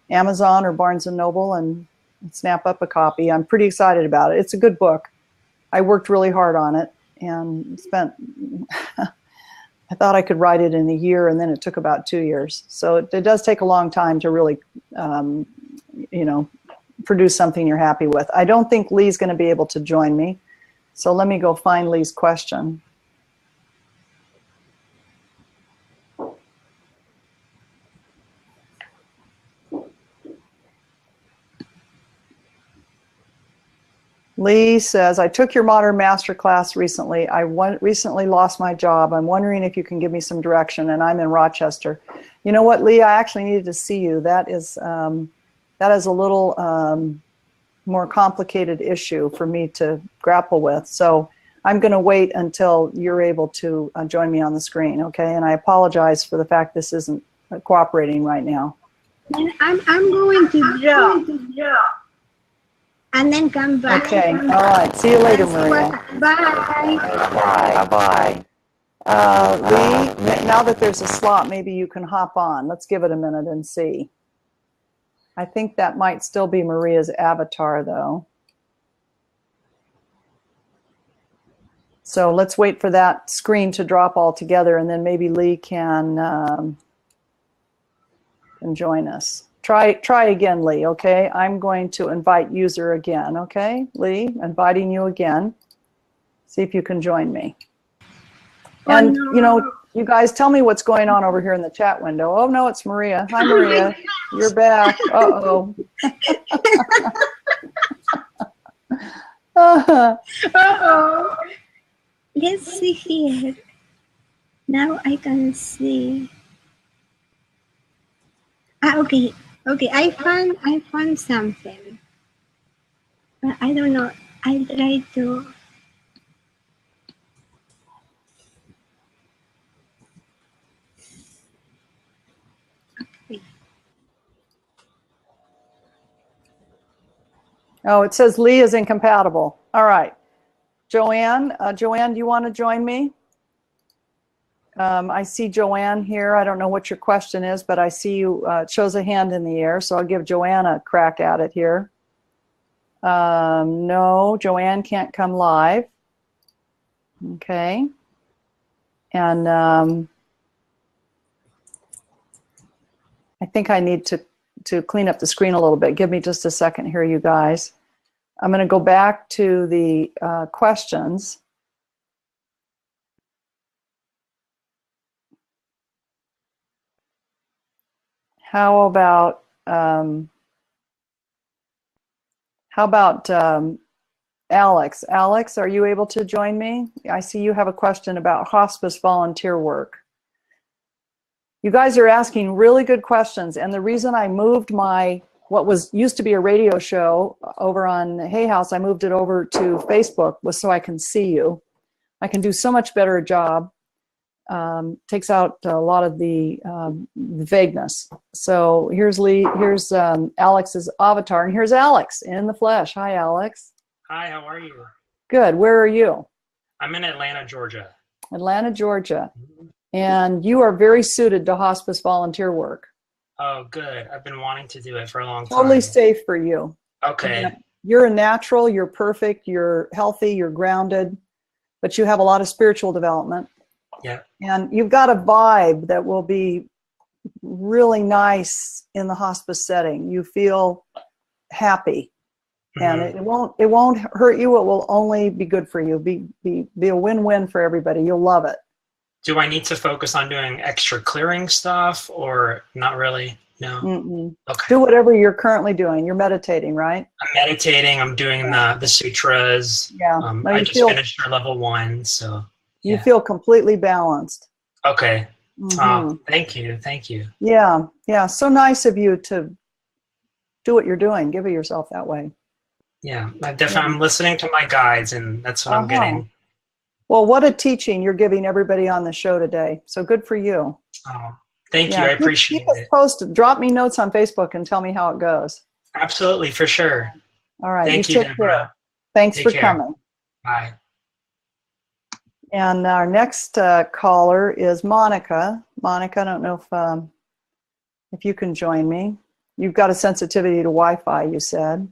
Amazon or Barnes & Noble and snap up a copy. I'm pretty excited about it. It's a good book. I worked really hard on it and spent I thought I could write it in a year, and then it took about 2 years. So it does take a long time to really, you know, produce something you're happy with. I don't think Lee's going to be able to join me. So let me go find Lee's question. Lee says, I took your modern master class recently. I recently lost my job. I'm wondering if you can give me some direction, and I'm in Rochester. You know what, Lee? I actually needed to see you. That is a little more complicated issue for me to grapple with. So I'm going to wait until you're able to join me on the screen, okay? And I apologize for the fact this isn't cooperating right now. I'm going to draw. And then come back. Okay, all right. See you later, Maria. Bye. Bye. Lee, now that there's a slot, maybe you can hop on. Let's give it a minute and see. I think that might still be Maria's avatar, though. So let's wait for that screen to drop altogether, and then maybe Lee can join us. Try again, Lee, okay? I'm going to invite user again, okay? Lee, inviting you again. See if you can join me. And, you know, you guys tell me what's going on over here in the chat window. Oh, no, it's Maria. Hi, Maria. You're back. Uh-oh. Uh-oh. Let's see here. Now I can see. Okay. Okay, I found something, but I don't know. I'll try to. Okay. Oh, it says Lee is incompatible. All right, Joanne. Joanne, do you want to join me? I see Joanne here. I don't know what your question is, but I see you, it shows a hand in the air, so I'll give Joanne a crack at it here. No, Joanne can't come live. Okay. And I think I need to clean up the screen a little bit. Give me just a second here, you guys. I'm going to go back to the questions. How about Alex? Alex, are you able to join me? I see you have a question about hospice volunteer work. You guys are asking really good questions, and the reason I moved what was used to be a radio show over on Hay House, I moved it over to Facebook was so I can see you. I can do so much better job. Takes out a lot of the vagueness. So here's Alex's avatar, and here's Alex in the flesh. Hi, Alex. Hi, how are you? Good. Where are you? I'm in Atlanta, Georgia. Atlanta, Georgia. And you are very suited to hospice volunteer work. Oh, good. I've been wanting to do it for a long time. Totally safe for you. Okay. You're a natural, you're perfect, you're healthy, you're grounded, but you have a lot of spiritual development. Yeah. And you've got a vibe that will be really nice in the hospice setting. You feel happy, and it won't hurt you. It will only be good for you. Be a win-win for everybody. You'll love it. Do I need to focus on doing extra clearing stuff, or not really? No. Okay. Do whatever you're currently doing. You're meditating, right? I'm meditating. I'm doing the sutras. Yeah. I just finished your level 1, so. You feel completely balanced. Okay. Thank you. Yeah. So nice of you to do what you're doing. Give it yourself that way. Yeah, I'm listening to my guides, and that's what I'm getting. Well, what a teaching you're giving everybody on the show today. So good for you. Oh, thank you. I appreciate keep us it. Posted. Drop me notes on Facebook and tell me how it goes. Absolutely, for sure. All right. Thank you, Deborah. Thanks for coming. Bye. And our next caller is Monica. Monica, I don't know if you can join me. You've got a sensitivity to Wi-Fi, you said.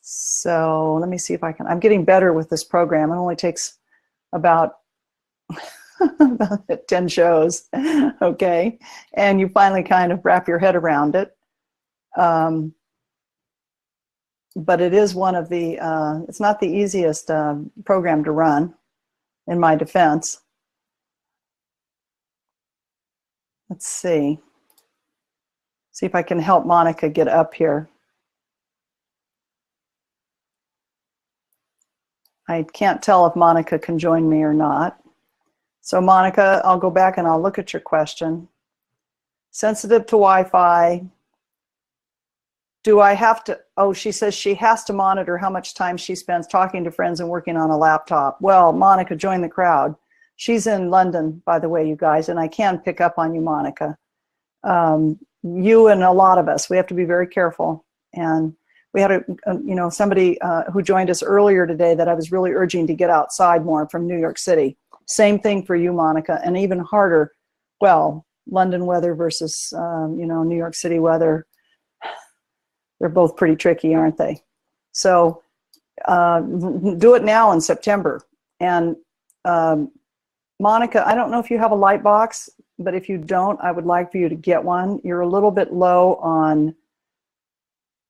So let me see if I can. I'm getting better with this program. It only takes about 10 shows, okay? And you finally kind of wrap your head around it. But it is one of the, it's not the easiest program to run, in my defense. Let's see. See if I can help Monica get up here. I can't tell if Monica can join me or not. So Monica, I'll go back and I'll look at your question. Sensitive to Wi-Fi. Do I have to, oh, she says she has to monitor how much time she spends talking to friends and working on a laptop. Well, Monica, join the crowd. She's in London, by the way, you guys, and I can pick up on you, Monica. You and a lot of us, we have to be very careful. And we had somebody who joined us earlier today that I was really urging to get outside more from New York City. Same thing for you, Monica, and even harder. Well, London weather versus, New York City weather. They're both pretty tricky, aren't they? So do it now in September. And Monica, I don't know if you have a light box, but if you don't, I would like for you to get one. You're a little bit low on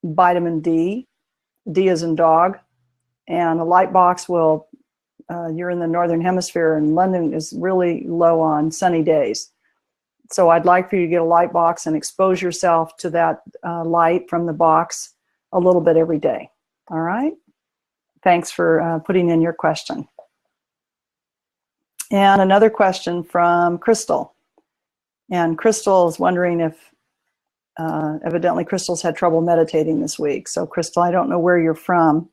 vitamin D. D as in dog. And a light box will, you're in the Northern Hemisphere, and London is really low on sunny days. So I'd like for you to get a light box and expose yourself to that light from the box a little bit every day. All right? Thanks for putting in your question. And another question from Crystal. And Crystal is wondering if, evidently Crystal's had trouble meditating this week. So Crystal, I don't know where you're from.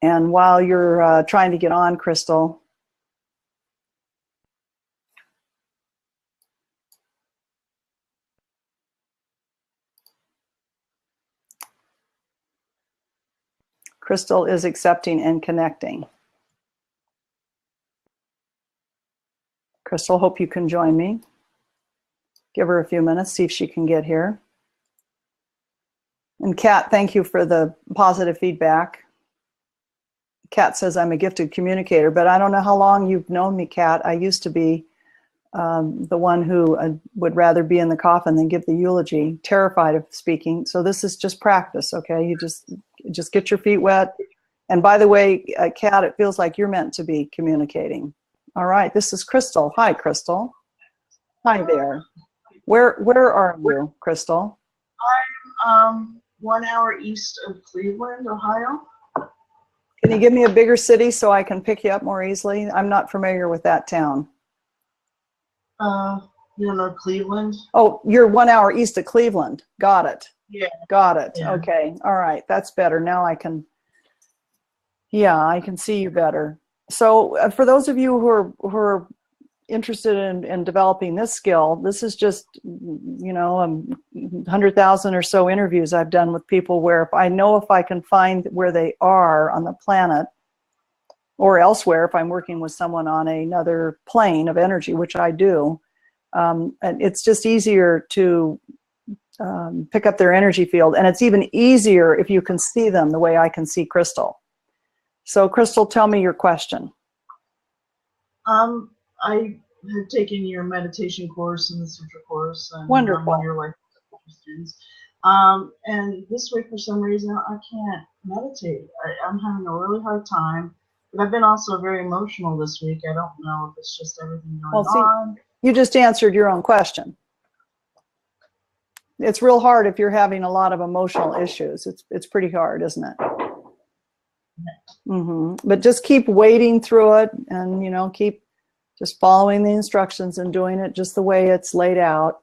And while you're trying to get on, Crystal, Crystal is accepting and connecting. Crystal, hope you can join me. Give her a few minutes, see if she can get here. And Kat, thank you for the positive feedback. Kat says I'm a gifted communicator, but I don't know how long you've known me, Kat. I used to be the one who would rather be in the coffin than give the eulogy, terrified of speaking. So this is just practice, okay? You just get your feet wet. And by the way, Kat, it feels like you're meant to be communicating. All right, this is Crystal. Hi, Crystal. Hi there. Where are you, Crystal? I'm 1 hour east of Cleveland, Ohio. Can you give me a bigger city so I can pick you up more easily? I'm not familiar with that town. You don't know Cleveland? Oh, you're 1 hour east of Cleveland. Got it. Yeah. Got it. Yeah. Okay. All right. That's better. Now I can, yeah, I can see you better. So for those of you who are interested in developing this skill, this is just, 100,000 or so interviews I've done with people where if I know if I can find where they are on the planet or elsewhere, if I'm working with someone on another plane of energy, which I do, and it's just easier to pick up their energy field. And it's even easier if you can see them the way I can see Crystal. So Crystal, tell me your question. I have taken your meditation course and the sutra course, and Wonderful. I'm one of your Lifeforce students. And this week, for some reason, I can't meditate. I'm having a really hard time, but I've been also very emotional this week. I don't know if it's just everything going on. You just answered your own question. It's real hard if you're having a lot of emotional issues. It's pretty hard, isn't it? Mm-hmm. But just keep wading through it, and keep just following the instructions and doing it just the way it's laid out.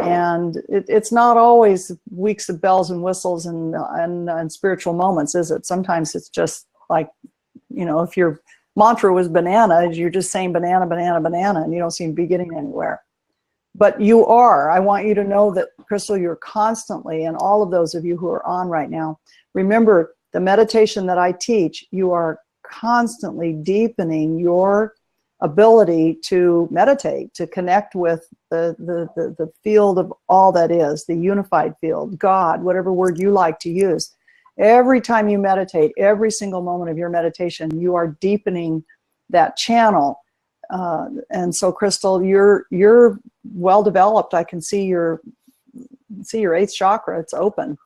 And it's not always weeks of bells and whistles and spiritual moments, is it? Sometimes it's just like, if your mantra was banana, you're just saying banana, banana, banana, and you don't seem to be getting anywhere. But you are. I want you to know that, Crystal, you're constantly, and all of those of you who are on right now, remember the meditation that I teach, you are constantly deepening your ability to meditate, to connect with the field of all that is, the unified field, God, whatever word you like to use. Every time you meditate, every single moment of your meditation, you are deepening that channel And so, Crystal, you're well developed. I can see your eighth chakra. It's open.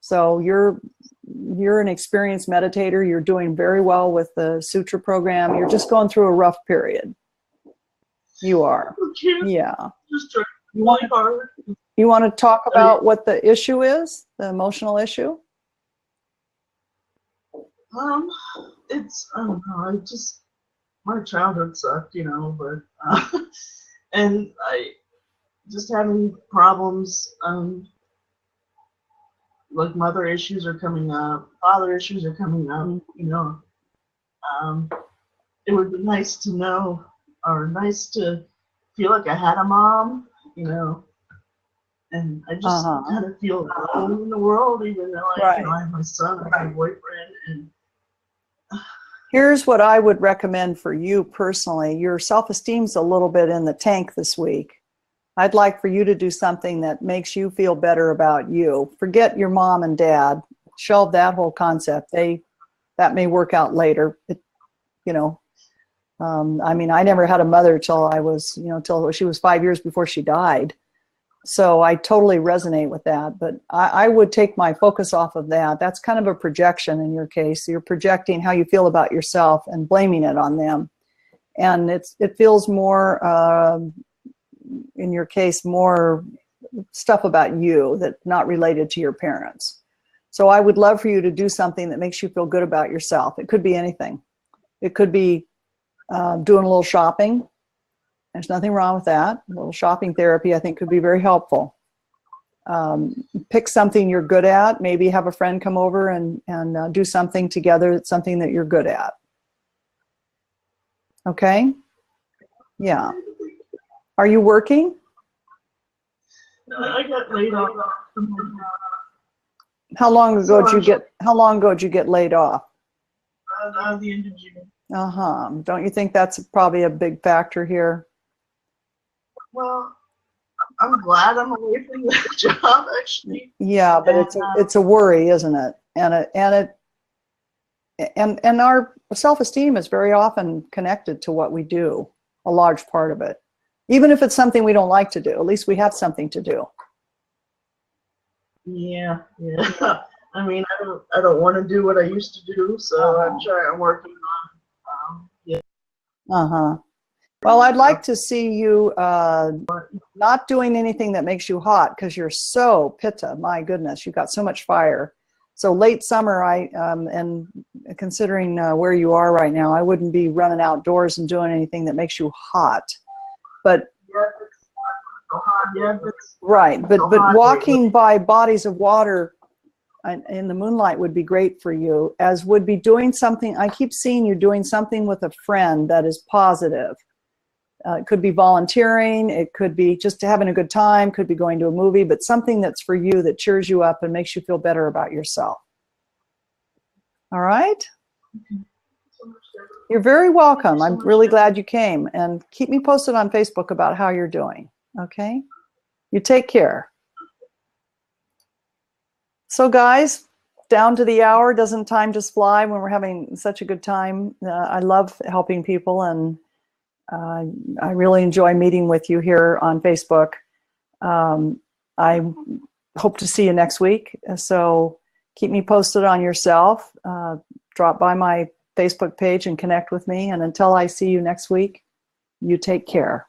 So you're an experienced meditator. You're doing very well with the sutra program. You're just going through a rough period. You are. Yeah. Just trying really hard. You want to talk about what the issue is, the emotional issue? It's, I don't know, my childhood sucked, you know, but, and I just having problems, like mother issues are coming up, father issues are coming up, you know. It would be nice to know, or nice to feel like I had a mom, you know, and I just kind of feel alone in the world, even though you know, I have my son and my boyfriend. And here's what I would recommend for you personally. Your self-esteem's a little bit in the tank this week. I'd like for you to do something that makes you feel better about you. Forget your mom and dad. Shelve that whole concept. That may work out later. You know, I mean, I never had a mother till I was, you know, till she was 5 years before she died. So I totally resonate with that. But I would take my focus off of that. That's kind of a projection in your case. You're projecting how you feel about yourself and blaming it on them. And it feels more, in your case, more stuff about you that's not related to your parents. So I would love for you to do something that makes you feel good about yourself. It could be anything. It could be doing a little shopping. There's nothing wrong with that. A little shopping therapy, I think, could be very helpful. Pick something you're good at. Maybe have a friend come over and do something together. That's something that you're good at. Okay? Yeah. Are you working? I got laid off. How long ago did you get laid off? The end of June. Don't you think that's probably a big factor here? Well, I'm glad I'm away from that job, actually. Yeah, but it's a worry, isn't it? And our self-esteem is very often connected to what we do, a large part of it. Even if it's something we don't like to do, at least we have something to do. Yeah. I mean, I don't want to do what I used to do, so I'm working on. Well, I'd like to see you not doing anything that makes you hot, because you're so pitta. My goodness, you've got so much fire. So late summer, and considering where you are right now, I wouldn't be running outdoors and doing anything that makes you hot. But right, but walking by bodies of water in the moonlight would be great for you, as would be doing something. I keep seeing you doing something with a friend that is positive. It could be volunteering, it could be just having a good time, could be going to a movie, but something that's for you, that cheers you up and makes you feel better about yourself. All right? You're very welcome. I'm really glad you came, and keep me posted on Facebook about how you're doing. Okay? You take care. So guys, down to the hour. Doesn't time just fly when we're having such a good time? I love helping people, and I really enjoy meeting with you here on Facebook. I hope to see you next week. So keep me posted on yourself. Drop by my Facebook page and connect with me. And until I see you next week, you take care.